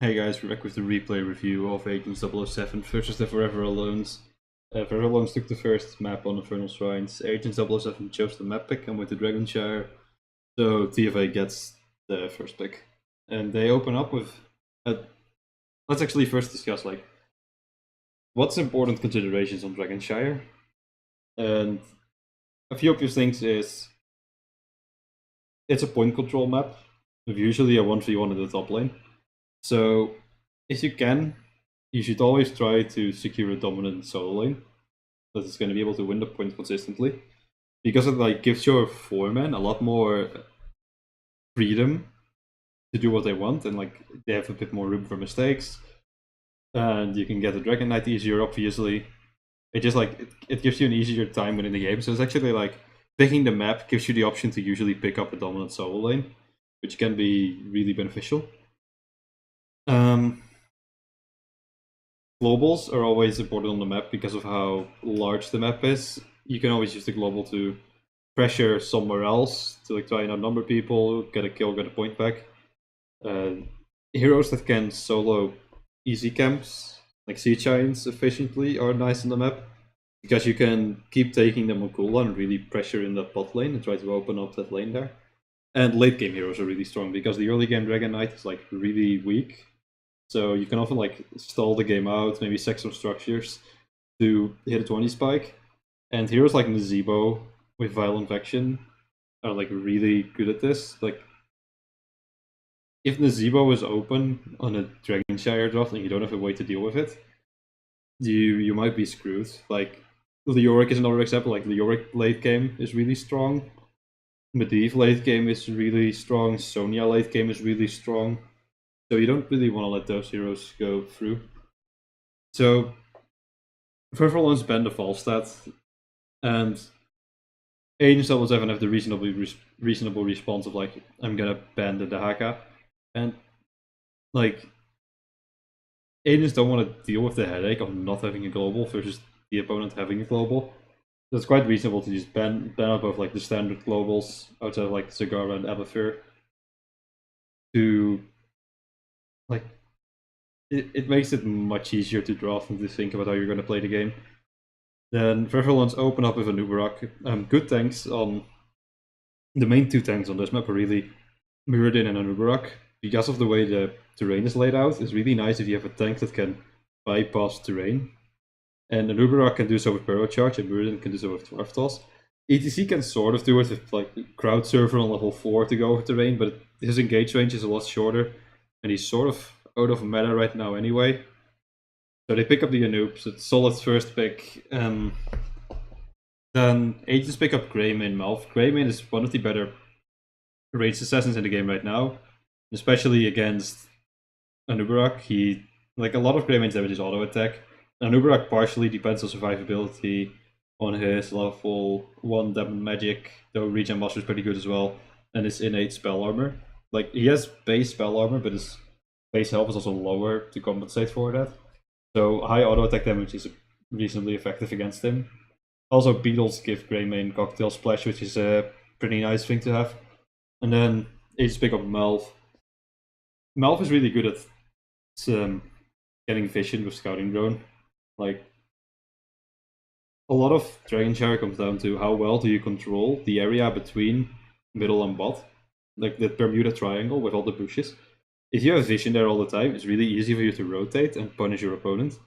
Hey guys, we're back with the replay review of Agents007 versus the Forever Alones. Forever Alones took the first map on Infernal Shrines. Agents007 chose the map pick and went to Dragonshire, so TFA gets the first pick. And they open up with... let's actually first discuss what's important considerations on Dragonshire. And a few obvious things is it's a point control map, with usually a 1v1 in the top lane. So, if you can, you should always try to secure a dominant solo lane that is going to be able to win the point consistently, because it gives your foreman a lot more freedom to do what they want, and they have a bit more room for mistakes, and you can get the Dragon Knight easier. Obviously, it just it gives you an easier time winning the game. So it's actually picking the map gives you the option to usually pick up a dominant solo lane, which can be really beneficial. Globals are always important on the map because of how large the map is. You can always use the global to pressure somewhere else to try and outnumber people, get a kill, get a point back. Heroes that can solo easy camps, like Sea Giants efficiently, are nice on the map, because you can keep taking them on cooldown and really pressure in that bot lane and try to open up that lane there. And late game heroes are really strong, because the early game Dragon Knight is really weak. So you can often stall the game out, maybe sack some structures to hit a 20 spike. And heroes like Nazebo with Violent Vection are really good at this. If Nazebo is open on a Dragonshire draft and you don't have a way to deal with it, you might be screwed. Leoric is another example. Leoric late game is really strong. Medivh late game is really strong. Sonya late game is really strong. So you don't really want to let those heroes go through. So Forever Alone's ban the Falstad, and Agents007 have the reasonable response of I'm gonna ban the Dahaka, and Agents don't want to deal with the headache of not having a global versus the opponent having a global. So it's quite reasonable to just ban out both the standard globals outside of Zagara and Abathur to it makes it much easier to draft and to think about how you're going to play the game. Then Forever Alones open up with a Nubarak. Good tanks on the main two tanks on this map are really Muradin and a Nubarak. Because of the way the terrain is laid out, it's really nice if you have a tank that can bypass terrain. And a Nubarak can do so with Barrow Charge, and Muradin can do so with Dwarf Toss. ETC can sort of do it with Crowd Server on level 4 to go over terrain, but his engage range is a lot shorter, and he's sort of out of meta right now anyway. So they pick up the Anoobs. It's solid first pick. Then Agents pick up Greymane Malf. Greymane is one of the better ranged assassins in the game right now, especially against Anubarak. A lot of Greymane's damage is auto attack. Anubarak partially depends on survivability on his level 1 Demon Magic, though Regen Master is pretty good as well, and his innate spell armor. He has base spell armor, but his base health is also lower to compensate for that. So high auto attack damage is reasonably effective against him. Also, Beetles give Greymane Cocktail Splash, which is a pretty nice thing to have. And then Agents pick up Melf. Melf is really good at getting vision with Scouting Drone. A lot of Dragonshire comes down to how well do you control the area between middle and bot. The Bermuda Triangle with all the bushes. If you have vision there all the time, it's really easy for you to rotate and punish your opponent.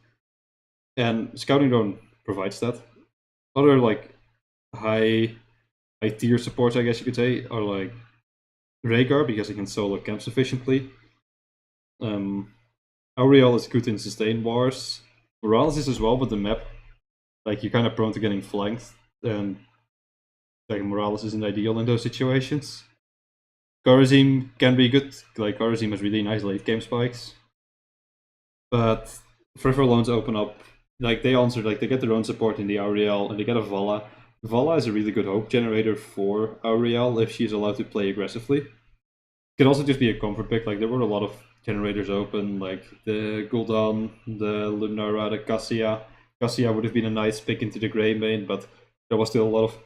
And Scouting Drone provides that. Other high tier supports, I guess you could say, are Rhaegar, because he can solo camps efficiently. Auriel is good in sustain wars. Morales is as well, but the map, you're kind of prone to getting flanked, and Morales isn't ideal in those situations. Kharazim can be good. Kharazim has really nice late game spikes. But Forever Alones open up, they answer, they get their own support in the Auriel, and they get a Vala. Vala is a really good hope generator for Auriel if she's allowed to play aggressively. It can also just be a comfort pick. There were a lot of generators open, the Gul'dan, the Lunara, the Cassia. Cassia would have been a nice pick into the Greymane, but there was still a lot of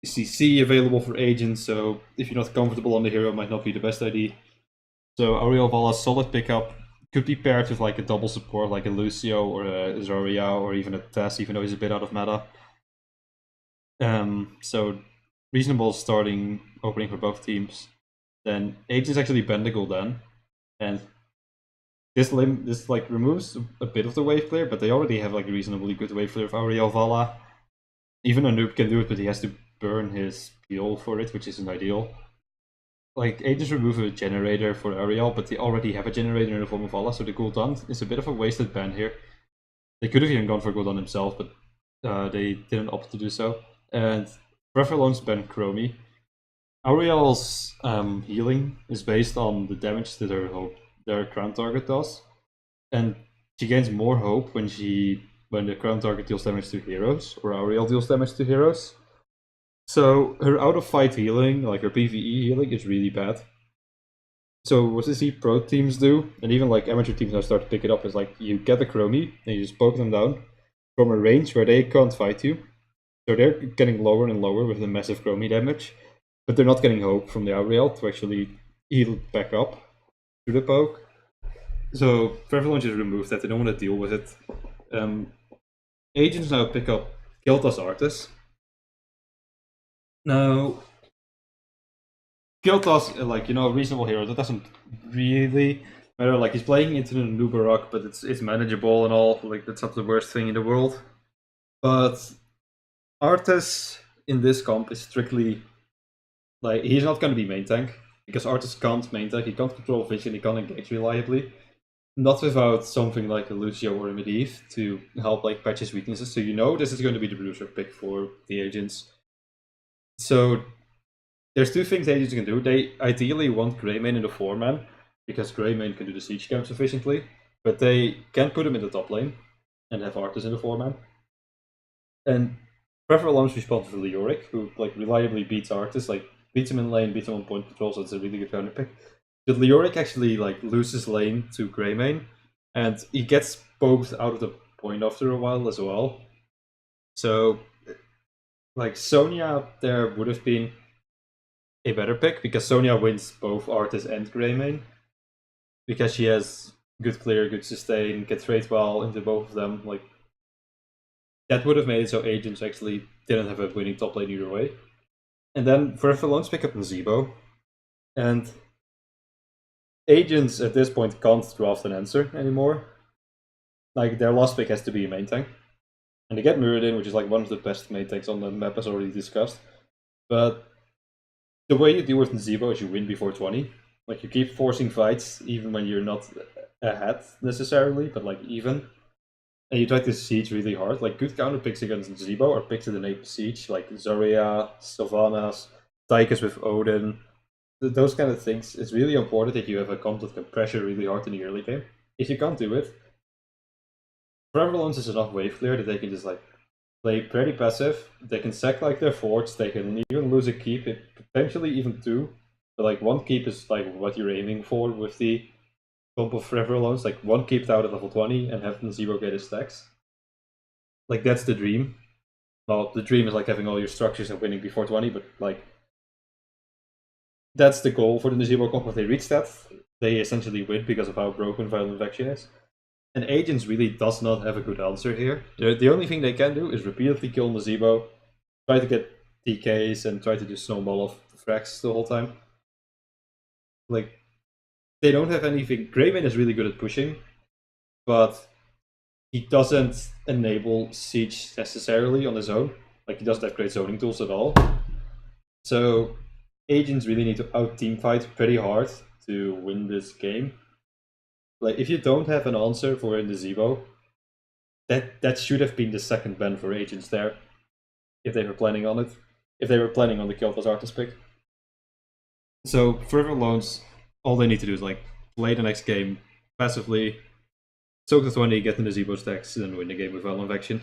CC available for Agents, so if you're not comfortable on the hero, it might not be the best idea. So Auriel Vala, solid pickup. could be paired with like a double support, like a Lucio or a Zarya or even a Tess, even though he's a bit out of meta. So reasonable starting opening for both teams. Then Agents actually Bendigo then, and this like removes a bit of the wave clear, but they already have like a reasonably good wave clear of Auriel Vala. Even a noob can do it, but he has to burn his peel for it, which isn't ideal. Like Agents remove a generator for Auriel, but they already have a generator in the form of Vala, so the Gul'dan is a bit of a wasted ban here. They could have even gone for Gul'dan himself, but they didn't opt to do so. And Forever Alone's ban Chromie. Auriel's healing is based on the damage that their crown target does, and she gains more hope when the crown target deals damage to heroes, or Auriel deals damage to heroes. So her out of fight healing, like her PvE healing, is really bad. So what you see pro teams do, and even like amateur teams now start to pick it up, is like you get a Chromie and you just poke them down from a range where they can't fight you. So they're getting lower and lower with the massive Chromie damage, but they're not getting hope from the Auriel to actually heal back up to the poke. So Forever Alone just removed that, they don't want to deal with it. Agents now pick up Kiltas Artis. Now, Kiltas, like, a reasonable hero, that doesn't really matter. Like, he's playing into the Nubarak, but it's manageable and all. Like, that's not the worst thing in the world. But Artis in this comp is strictly, like, he's not going to be main tank, because Artis can't main tank, he can't control vision, he can't engage reliably. Not without something like a Lucio or a Medivh to help like patch his weaknesses, so this is going to be the bruiser pick for the Agents. So there's two things Agents can do. They ideally want Greymane in the 4-man, because Greymane can do the siege camps efficiently, but they can't put him in the top lane and have Artis in the 4-man. And Forever Alone's responsible for Leoric, who like reliably beats Artis, like beats him in lane, beats him on point control, so it's a really good counter pick. But Leoric actually like loses lane to Greymane, and he gets poked out of the point after a while as well. So, like Sonya there would have been a better pick, because Sonya wins both Artis and Greymane, because she has good clear, good sustain, gets trade well into both of them. Like that would have made it so Agents actually didn't have a winning top lane either way. And then Forever Alone's pick up Nazeebo, and Agents at this point can't draft an answer anymore. Like their last pick has to be a main tank, and they get Muradin, which is like one of the best main tanks on the map, as already discussed. But the way you deal with Nazeebo is you win before 20. Like you keep forcing fights even when you're not ahead necessarily, but like even. And you try to siege really hard. Like good counter picks against Nazeebo are picks that enable siege, like Zarya, Sylvanas, Tychus with Odin. Those kind of things. It's really important that you have a comp that can pressure really hard in the early game. If you can't do it, Forever Alone is enough wave clear that they can just like play pretty passive. They can sack like their forts. They can even lose a keep, potentially even two. But like one keep is like what you're aiming for with the comp of Forever Alone. Like one keep out at level 20 and have Nazeebo get his stacks. Like that's the dream. Well, the dream is like having all your structures and winning before 20, but like that's the goal for the Nazeebo comp. If they reach that, they essentially win because of how broken Violent Infection is. And Agents really does not have a good answer here. The only thing they can do is repeatedly kill Nazeebo, try to get DKs, and try to do snowball off the frags the whole time. Like, they don't have anything. Greymane is really good at pushing, but he doesn't enable siege necessarily on his own. Like, he doesn't have great zoning tools at all. So Agents really need to out-team fight pretty hard to win this game. Like, if you don't have an answer for Nazeebo, that should have been the second ban for Agents there, if they were planning on it. If they were planning on the Kiltas Artis pick. So Forever Alone's, all they need to do is like play the next game passively, soak the 20, get the Nazeebo stacks, and then win the game with Violent Infection.